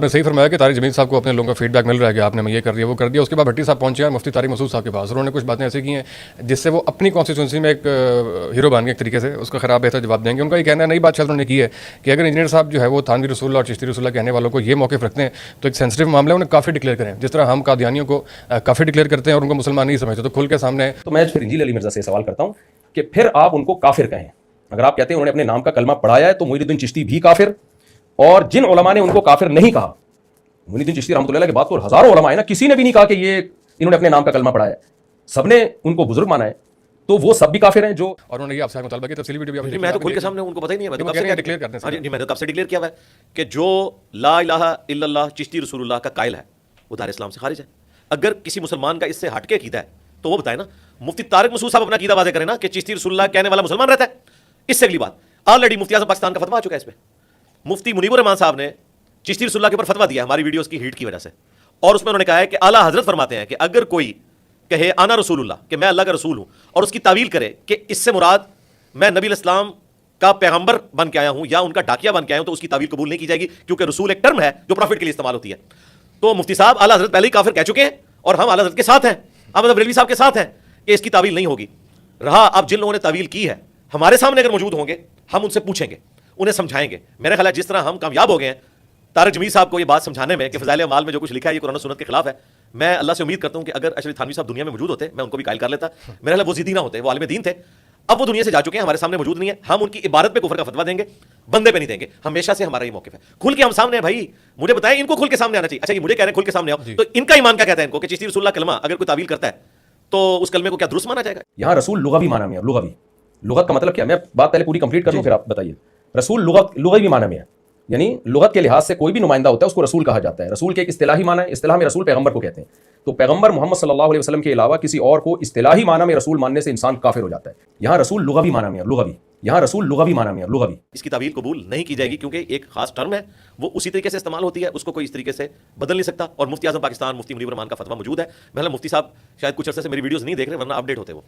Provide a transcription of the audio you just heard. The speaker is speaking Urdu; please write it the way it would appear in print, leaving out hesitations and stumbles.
نے صحیح فرمایا کہ طارق جمیل صاحب کو اپنے لوگوں کا فیڈ بیک مل رہا ہے کہ آپ نے یہ کر دیا وہ کر دیا. اس کے بعد بھٹی صاحب پہنچے ہیں مفتی طارق مسعود صاحب کے پاس, انہوں نے کچھ باتیں ایسی کی ہیں جس سے وہ اپنی کانسٹیٹوئنسی میں ایک ہیرو بن گئے ایک طریقے سے, اس کا خراب بہتر جواب دیں گے. ان کا یہ کہنا ہے, نئی بات شاید انہوں نے کی ہے کہ اگر انجینئر صاحب جو ہے وہ تھانوی رسول اللہ اور چشتی رسول اللہ کہنے والوں کو یہ موقف رکھتے ہیں تو ایک سینسٹیو معاملہ ہے, انہیں کافر ڈکلیئر کریں, جس طرح ہم قادیانیوں کو کافر ڈکلیئر کرتے ہیں اور ان کو مسلمان نہیں سمجھتے, تو کھل کے سامنے. تو میں پھر انجیل علی مرزا سے سوال کرتا ہوں کہ پھر آپ ان کو کافر کہیں. اگر آپ کہتے ہیں انہوں نے اپنے نام کا کلمہ پڑھایا ہے تو معین الدین چشتی بھی کافر, اور جن علماء نے ان کو کافر نہیں کہا, معین الدین چشتی رحمۃ اللہ علیہ کے بعد تو ہزاروں علماء ہیں نا, کسی نے بھی نہیں کہا کہ یہ انہوں نے اپنے نام کا کلمہ پڑھایا ہے, سب نے ان کو بزرگ مانا ہے, تو وہ سب بھی کافر ہیں جو. اور انہوں نے یہ آپ سے مطالبہ کی تفصیلی ویڈیو بھی میں تو کھل کے سامنے ان کو پتہ ہی نہیں ہے, میں تو ڈکلیئر کرتے ہیں. میں تو کب سے ڈکلیئر کیا ہوا ہے کہ جو لا الہ الا اللہ چشتی رسول اللہ کا قائل ہے وہ دار اسلام سے خارج ہے. اگر کسی مسلمان کا اس سے ہٹ کے عقیدہ ہے تو وہ بتائے نا, مفتی طارق مسعود صاحب اپنا عقیدہ واضح کریں نا کہ چشتی رسول اللہ کہنے والا مسلمان رہتا ہے. اس سے اگلی بات, آلریڈی مفتی اعظم پاکستان کا فتویٰ آ چکا ہے اس پہ. مفتی منیب الرحمان صاحب نے چشتی رسول اللہ کے اوپر فتویٰ دیا ہماری ویڈیوز کی ہیٹ کی وجہ سے, اور اس میں انہوں نے کہا ہے کہ اعلیٰ حضرت فرماتے ہیں کہ اگر کوئی کہے انا رسول اللہ, کہ میں اللہ کا رسول ہوں, اور اس کی تعویل کرے کہ اس سے مراد میں نبی الاسلام کا پیغمبر بن کے آیا ہوں یا ان کا ڈاکیا بن کے آیا ہوں, تو اس کی تعویل قبول نہیں کی جائے گی, کیونکہ رسول ایک ٹرم ہے جو پروفٹ کے لیے استعمال ہوتی ہے. تو مفتی صاحب اعلیٰ حضرت پہلے ہی کافر کہہ چکے ہیں, اور ہم اعلیٰ حضرت کے ساتھ ہیں, احمد بریلوی صاحب کے ساتھ ہیں کہ اس کی تعویل نہیں ہوگی. رہا اب جن لوگوں نے تعویل کی ہے, ہمارے سامنے اگر موجود ہوں گے ہم ان سے پوچھیں گے, انہیں سمجھائیں گے. میرا خیال ہے جس طرح ہم کامیاب ہو گئے ہیں طارق جمیل صاحب کو یہ بات سمجھانے میں کہ فضائل اعمال میں جو کچھ لکھا ہے یہ قرآن و سنت کے خلاف ہے, میں اللہ سے امید کرتا ہوں کہ اگر اشرف تھانوی صاحب دنیا میں موجود ہوتے میں ان کو بھی قائل کر لیتا. میرا خیال وہ ضدی نہ ہوتے, وہ عالم دین تھے, اب وہ دنیا سے جا چکے ہیں, ہمارے سامنے موجود نہیں ہے. ہم ان کی عبادت پہ کفر کا فتویٰ دیں گے, بندے پہ نہیں دیں گے. ہمیشہ سے ہمارا یہ موقف ہے. کھل کے ہم سامنے ہیں بھائی, مجھے بتائیں ان کو کھل کے سامنے آنا چاہیے. اچھا یہ مجھے کہہ رہے ہیں کھل کے سامنے آؤ, تو ان کا ایمان کیا کہتا ہے ان کو کہ چشتی رسول اللہ کلمہ اگر کوئی تعویل کرتا ہے تو اس کلمے کو کیا درست مانا جائے گا؟ یہاں رسول لغوی معنی میں ہے. لغت کا مطلب کیا, میں بات پہلے پوری کمپلیٹ کر لوں پھر آپ بتائیے. رسول لغوی معنی میں ہے, یعنی لغت کے لحاظ سے کوئی بھی نمائندہ ہوتا ہے اس کو رسول کہا جاتا ہے. رسول کے ایک اصطلاحی معنی ہے, اصطلاح میں رسول پیغمبر کو کہتے ہیں. تو پیغمبر محمد صلی اللہ علیہ وسلم کے علاوہ کسی اور کو اصطلاحی معنی میں رسول ماننے سے انسان کافر ہو جاتا ہے. یہاں رسول لغوی معنی میں ہے, یہاں رسول لغوی معنی میں ہے. اس کی تعویل قبول نہیں کی جائے گی کیونکہ ایک خاص ٹرم ہے, وہ اسی طریقے سے استعمال ہوتی ہے, اس کو کوئی اس طریقے سے بدل نہیں سکتا. اور مفتی اعظم پاکستان مفتی منیب الرحمان کا فتویٰ موجود ہے. میں مفتی صاحب شاید کچھ عرصے سے میری ویڈیوز نہیں دیکھ رہے ورنہ اپڈیٹ ہوتے وہ.